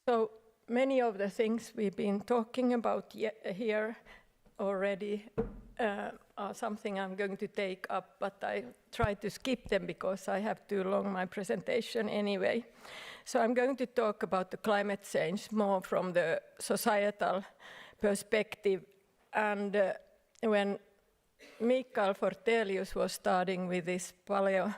So many of the things we've been talking about here already are something I'm going to take up, but I try to skip them because I have too long my presentation anyway. So I'm going to talk about the climate change more from the societal perspective. And when Mikael Fortelius was starting with this paleo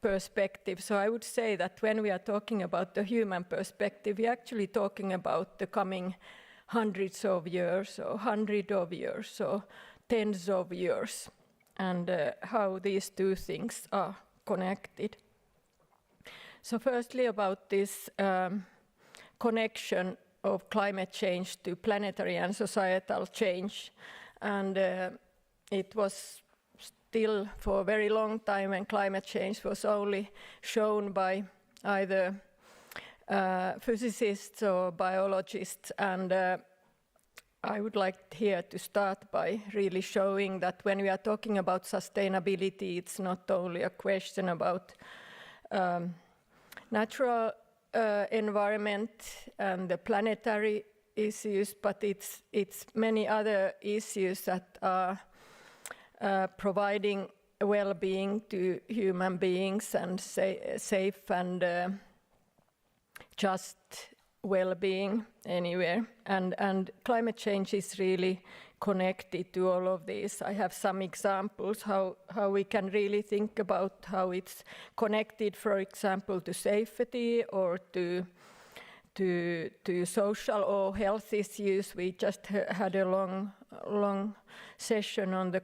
perspective, so I would say that when we are talking about the human perspective, we're actually talking about the coming hundreds of years, or hundreds of years, or tens of years, and how these two things are connected. So firstly, about this connection of climate change to planetary and societal change. And it was still for a very long time when climate change was only shown by either physicists or biologists. And I would like here to start by really showing that when we are talking about sustainability, it's not only a question about natural environment and the planetary issues, but it's many other issues that are providing well-being to human beings and safe and just well-being anywhere. And climate change is really connected to all of these. I have some examples how we can really think about how it's connected, for example, to safety or to social or health issues. We just had a long session on the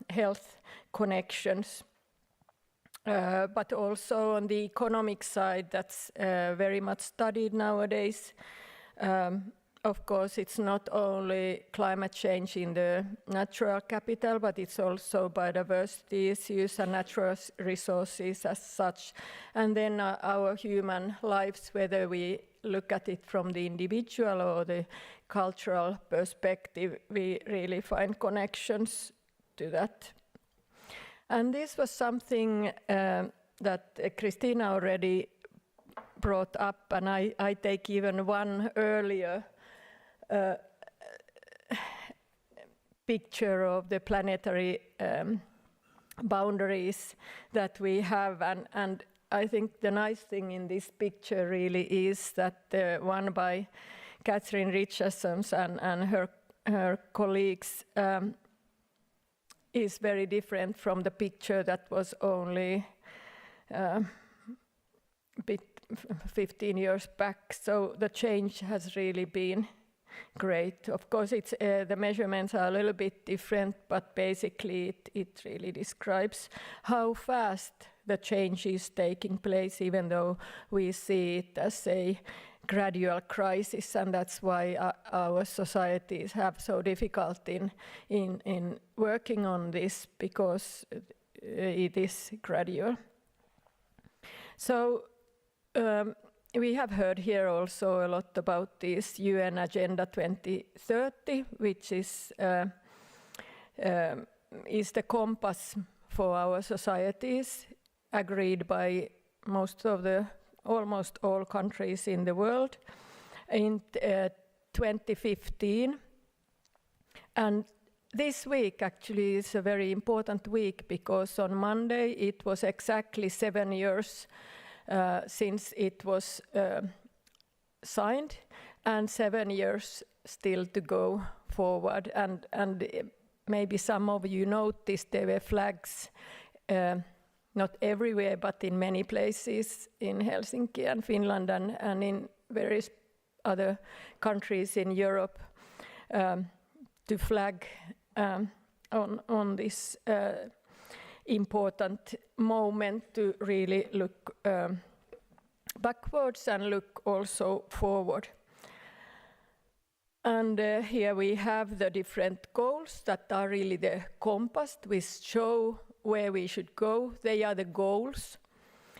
health connections. But also on the economic side, that's very much studied nowadays. Of course, it's not only climate change in the natural capital, but it's also biodiversity issues and natural resources as such. And then our human lives, whether we look at it from the individual or the cultural perspective, we really find connections to that. And this was something that Christina already brought up, and I take even one earlier picture of the planetary boundaries that we have. And I think the nice thing in this picture really is that the one by Catherine Richardson and her colleagues is very different from the picture that was only 15 years back. So the change has really been great. Of course, it's the measurements are a little bit different, but basically it really describes how fast the change is taking place, even though we see it as a gradual crisis, and that's why our societies have so difficult in working on this, because it is gradual. So we have heard here also a lot about this UN Agenda 2030, which is the compass for our societies, agreed by almost all countries in the world in 2015. And this week actually is a very important week, because on Monday it was exactly 7 years since it was signed, and 7 years still to go forward. And maybe some of you noticed there were flags, not everywhere, but in many places in Helsinki and Finland and in various other countries in Europe, to flag on this important moment to really look backwards and look also forward. And here we have the different goals that are really the compass, which show where we should go. They are the goals,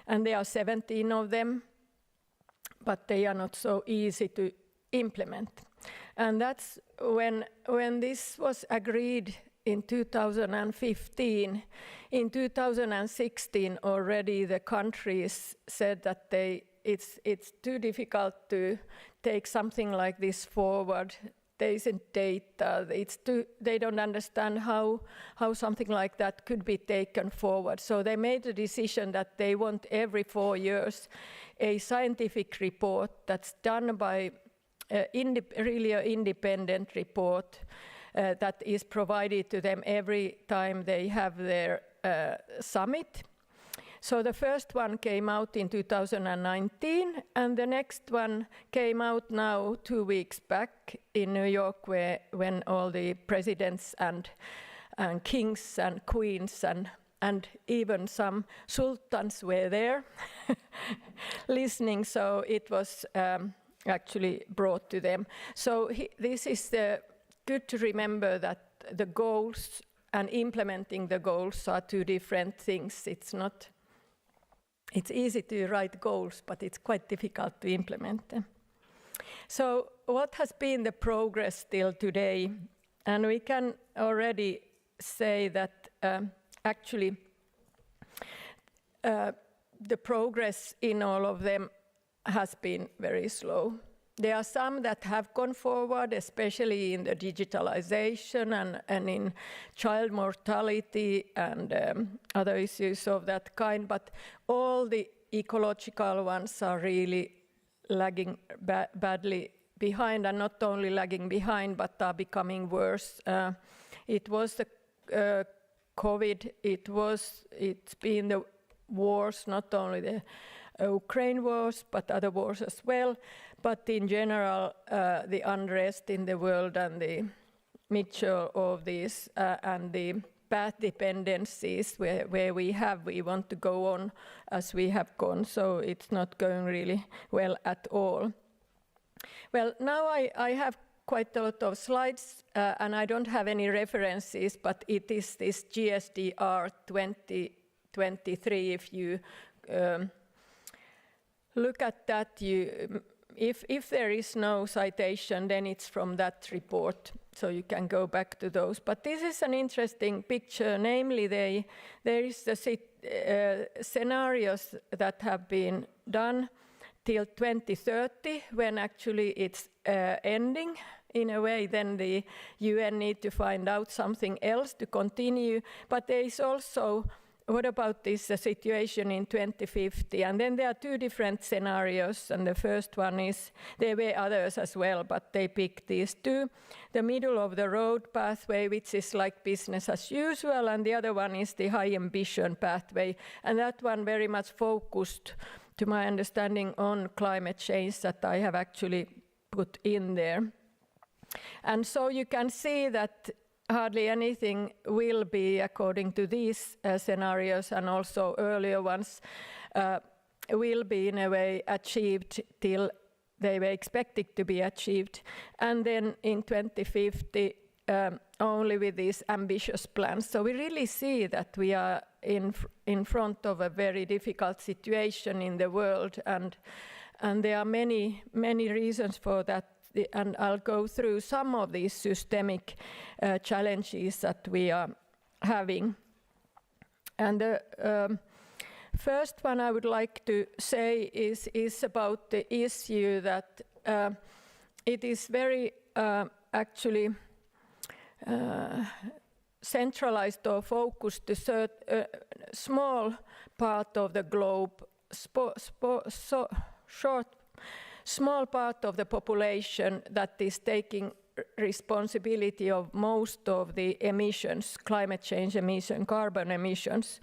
and there are 17 of them, but they are not so easy to implement. And that's when this was agreed in 2015. In 2016 already the countries said that they it's too difficult to take something like this forward. There isn't data. They don't understand how something like that could be taken forward. So they made a decision that they want every 4 years a scientific report that's done by really an independent report that is provided to them every time they have their summit. So the first one came out in 2019, and the next one came out now 2 weeks back in New York, when all the presidents and kings and queens and even some sultans were there listening. So it was actually brought to them. So this is good to remember that the goals and implementing the goals are two different things. It's easy to write goals, but it's quite difficult to implement them. So what has been the progress till today? And we can already say that actually the progress in all of them has been very slow. There are some that have gone forward, especially in the digitalization and in child mortality and other issues of that kind, but all the ecological ones are really lagging badly behind, and not only lagging behind, but are becoming worse. It was the COVID, it's been the wars, not only the Ukraine wars, but other wars as well. But in general, the unrest in the world and the mixture of these and the path dependencies where we want to go on as we have gone, so it's not going really well at all. Well, now I have quite a lot of slides, and I don't have any references, but it is this GSDR 2023. If you look at that, if there is no citation, then it's from that report, so you can go back to those. But this is an interesting picture, namely there is the scenarios that have been done till 2030, when actually it's ending. In a way, then the UN need to find out something else to continue. But there is also, what about this situation in 2050? And then there are two different scenarios, and the first one is, there were others as well, but they picked these two. The middle of the road pathway, which is like business as usual, and the other one is the high ambition pathway, and that one very much focused, to my understanding, on climate change that I have actually put in there. And so you can see that hardly anything will be, according to these scenarios and also earlier ones, will be in a way achieved till they were expected to be achieved. And then in 2050, only with these ambitious plans. So we really see that we are in front of a very difficult situation in the world, and there are many reasons for that. And I'll go through some of these systemic challenges that we are having. And the first one I would like to say is about the issue that it is very actually centralized or focused to a small part of the globe, small part of the population that is taking responsibility of most of the emissions, climate change emission, carbon emissions.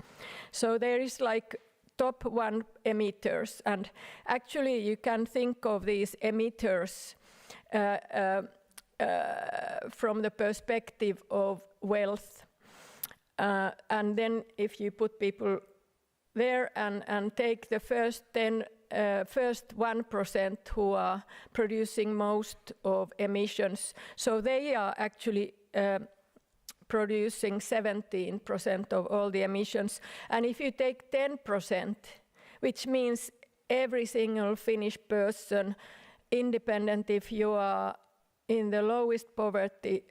So there is like top 1 emitters, and actually you can think of these emitters from the perspective of wealth. And then if you put people there and take the first 1% who are producing most of emissions, so they are actually producing 17% of all the emissions. And if you take 10%, which means every single Finnish person, independent if you are in the lowest poverty,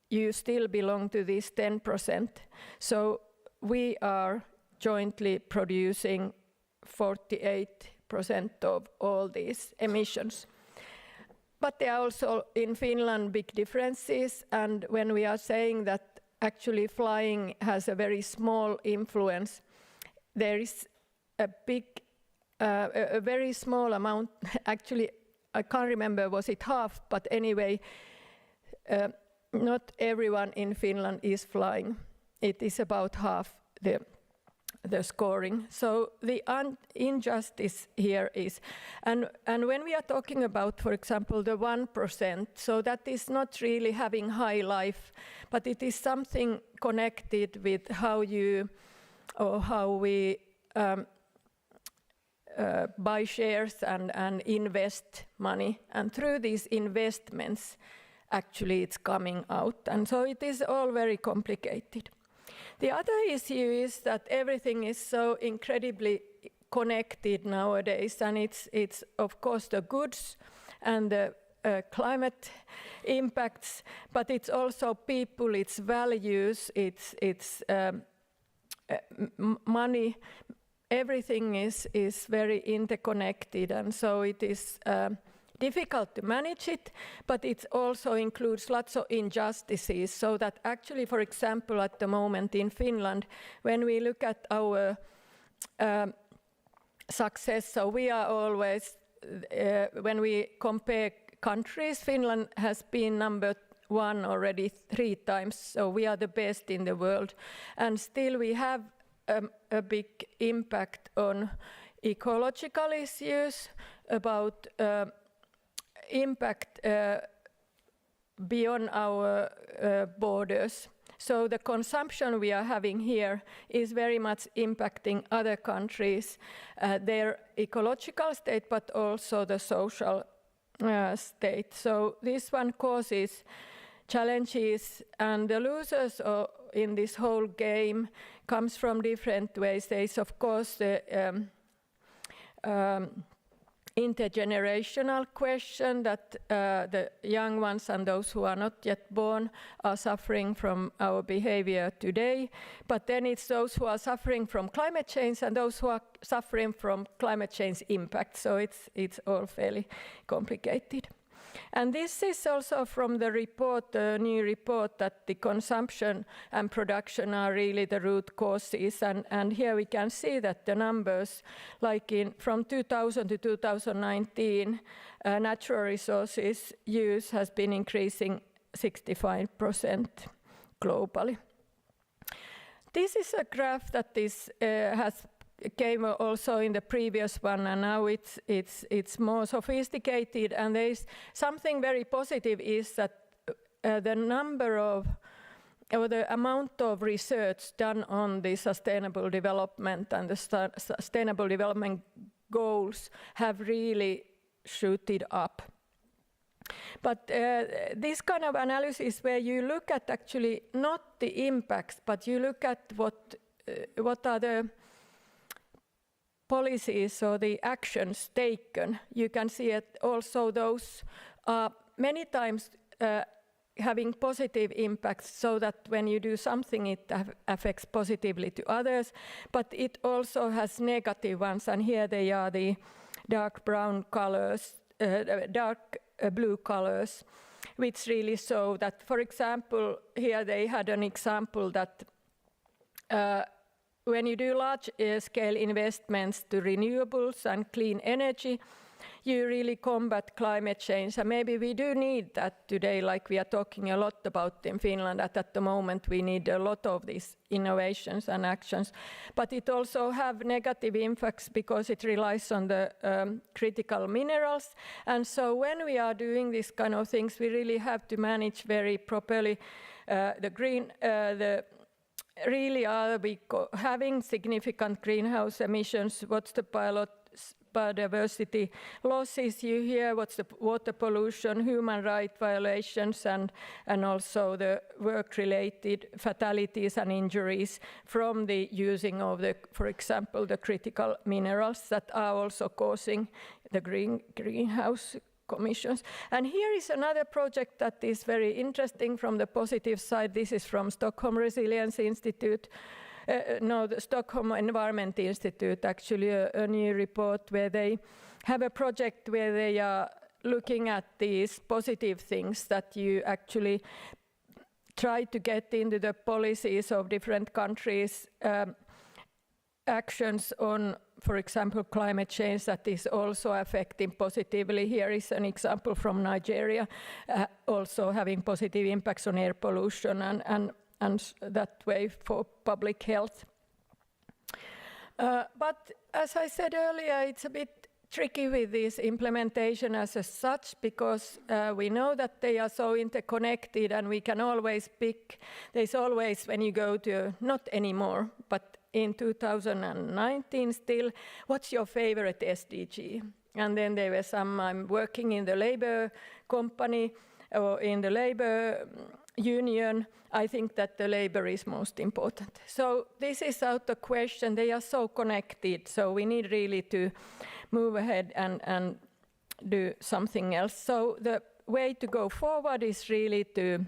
you still belong to this 10%. So we are jointly producing 48% 90% of all these emissions. But there are also in Finland big differences, and when we are saying that actually flying has a very small influence, there is a very small amount, actually I can't remember, was it half, but anyway, not everyone in Finland is flying. It is about half the scoring. So the injustice here is, and when we are talking about, for example, the 1%, so that is not really having high life, but it is something connected with how we buy shares and invest money, and through these investments actually it's coming out, and so it is all very complicated. The other issue is that everything is so incredibly connected nowadays, and it's of course the goods and the climate impacts, but it's also people, it's values, it's money. Everything is very interconnected, and so it is difficult to manage it, but it also includes lots of injustices, so that actually, for example, at the moment in Finland, when we look at our success, so we are always, when we compare countries, Finland has been number 1 already 3 times, so we are the best in the world, and still we have a big impact on ecological issues, about impact beyond our borders. So the consumption we are having here is very much impacting other countries, their ecological state, but also the social state. So this one causes challenges, and the losers in this whole game comes from different ways. There is, of course, the intergenerational question that the young ones and those who are not yet born are suffering from our behavior today. But then it's those who are suffering from climate change and those who are suffering from climate change impact. So it's all fairly complicated. And this is also from the report, the new report, that the consumption and production are really the root causes. And here we can see that the numbers, like from 2000 to 2019, natural resources use has been increasing 65% globally. This is a graph that came also in the previous one, and now it's more sophisticated, and there is something very positive is that the number of, or the amount of research done on the sustainable development and the sustainable development goals have really shooted up. But this kind of analysis where you look at actually not the impacts, but you look at what are the policies or the actions taken, you can see it also those are many times having positive impacts, so that when you do something it affects positively to others, but it also has negative ones, and here they are the dark brown colors, dark blue colors, which really show that, for example, here they had an example that when you do large-scale investments to renewables and clean energy, you really combat climate change. And maybe we do need that today, like we are talking a lot about in Finland, that at the moment we need a lot of these innovations and actions. But it also have negative impacts because it relies on the critical minerals. And so when we are doing these kind of things, we really have to manage very properly really are we having significant greenhouse emissions? What's the biodiversity losses you hear? What's the water pollution, human rights violations, and also the work-related fatalities and injuries from the using of the, for example, the critical minerals that are also causing the greenhouse emissions. And here is another project that is very interesting from the positive side. This is from Stockholm Resilience Institute, the Stockholm Environment Institute, actually a new report where they have a project where they are looking at these positive things that you actually try to get into the policies of different countries, actions on, for example, climate change that is also affecting positively. Here is an example from Nigeria, also having positive impacts on air pollution and that way for public health. But as I said earlier, it's a bit tricky with this implementation as such, because we know that they are so interconnected, and we can always pick. There's always, when you go to, not anymore, but in 2019 still, what's your favorite SDG? And then there were some, I'm working in the labor company or in the labor union. I think that the labor is most important. So this is out of question. They are so connected, so we need really to move ahead and do something else. So the way to go forward is really to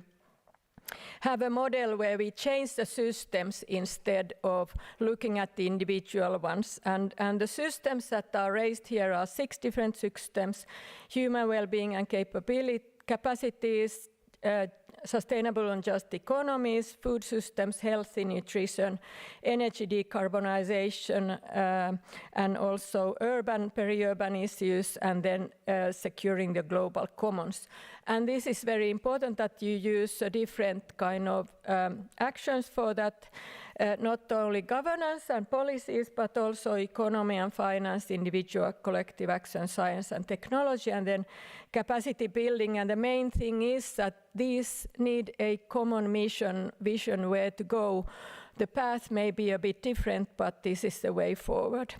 have a model where we change the systems instead of looking at the individual ones. And the systems that are raised here are 6 different systems: human well-being and capacities, sustainable and just economies, food systems, healthy nutrition, energy decarbonization, and also urban, peri-urban issues, and then securing the global commons. And this is very important that you use a different kind of actions for that, not only governance and policies, but also economy and finance, individual, collective action, science and technology, and then capacity building. And the main thing is that these need a common mission, vision where to go. The path may be a bit different, but this is the way forward.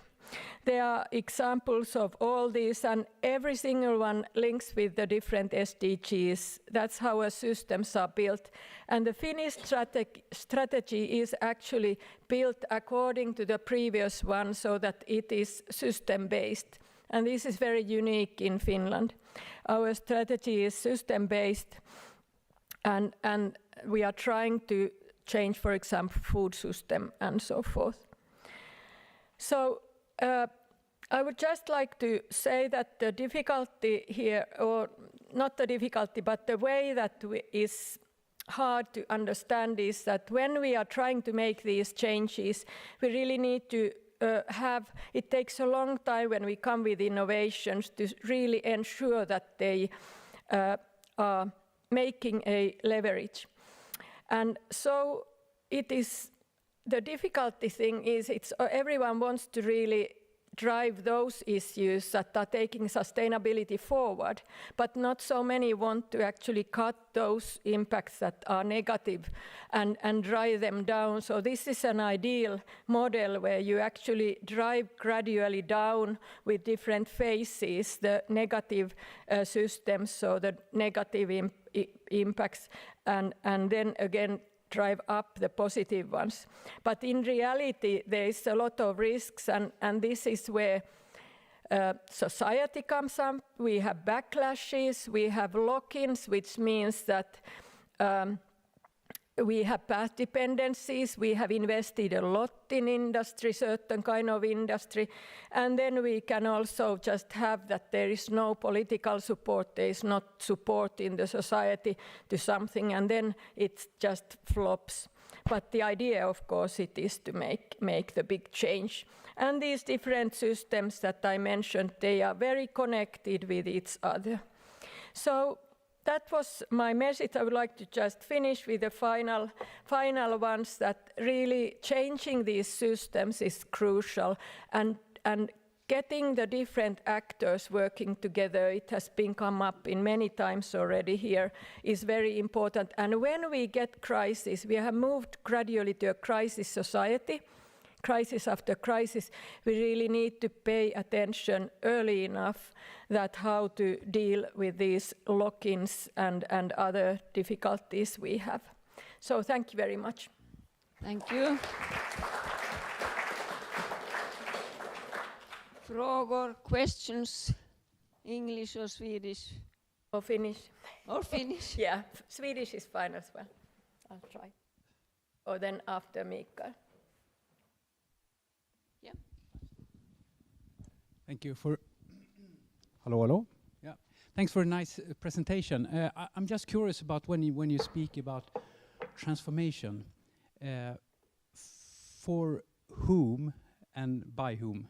There are examples of all these, and every single one links with the different SDGs. That's how our systems are built. And the Finnish strategy is actually built according to the previous one, so that it is system-based. And this is very unique in Finland. Our strategy is system-based, and we are trying to change, for example, food system and so forth. So I would just like to say that the difficulty here, or not the difficulty, but the way that is hard to understand is that when we are trying to make these changes, we really need to it takes a long time when we come with innovations to really ensure that they are making a leverage. And so it is, the difficulty thing is everyone wants to really drive those issues that are taking sustainability forward, but not so many want to actually cut those impacts that are negative and drive them down. So this is an ideal model where you actually drive gradually down with different phases the negative systems, so the negative impacts, and then again drive up the positive ones. But in reality, there is a lot of risks, and this is where society comes up. We have backlashes, we have lock-ins, which means that we have path dependencies, we have invested a lot in industry, certain kind of industry, and then we can also just have that there is no political support, there is not support in the society to something, and then it just flops. But the idea, of course, it is to make the big change. And these different systems that I mentioned, they are very connected with each other. So that was my message. I would like to just finish with the final ones, that really changing these systems is crucial, and getting the different actors working together, it has been come up in many times already here, is very important. And when we get crisis, we have moved gradually to a crisis society, crisis after crisis, we really need to pay attention early enough that how to deal with these lock-ins and other difficulties we have. So thank you very much. Thank you. Frågor, questions, English or Swedish? Or Finnish. Or Finnish. Yeah, Swedish is fine as well. I'll try. Or then after Mikael. Thank you for... Hello. Yeah. Thanks for a nice presentation. I'm just curious about when you speak about transformation, for whom and by whom?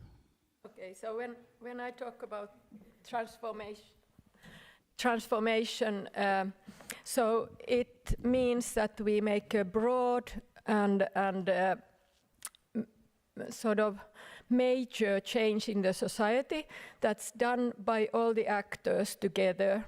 Okay, so when I talk about transformation, so it means that we make a broad and sort of major change in the society that's done by all the actors together.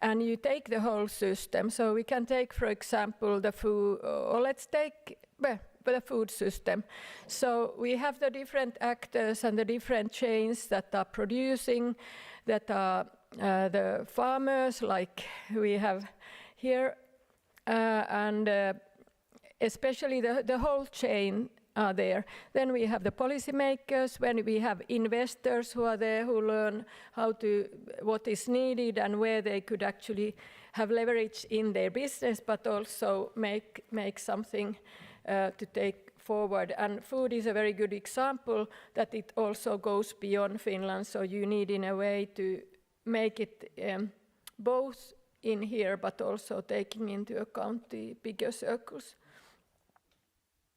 And you take the whole system. So we can take, for example, the food, or let's take the food system. So we have the different actors and the different chains that are producing, that are the farmers, like we have here, and especially the whole chain are there. Then we have the policymakers, when we have investors who are there, who learn what is needed and where they could actually have leverage in their business, but also make something to take forward. And food is a very good example that it also goes beyond Finland. So you need in a way to make it both in here, but also taking into account the bigger circles.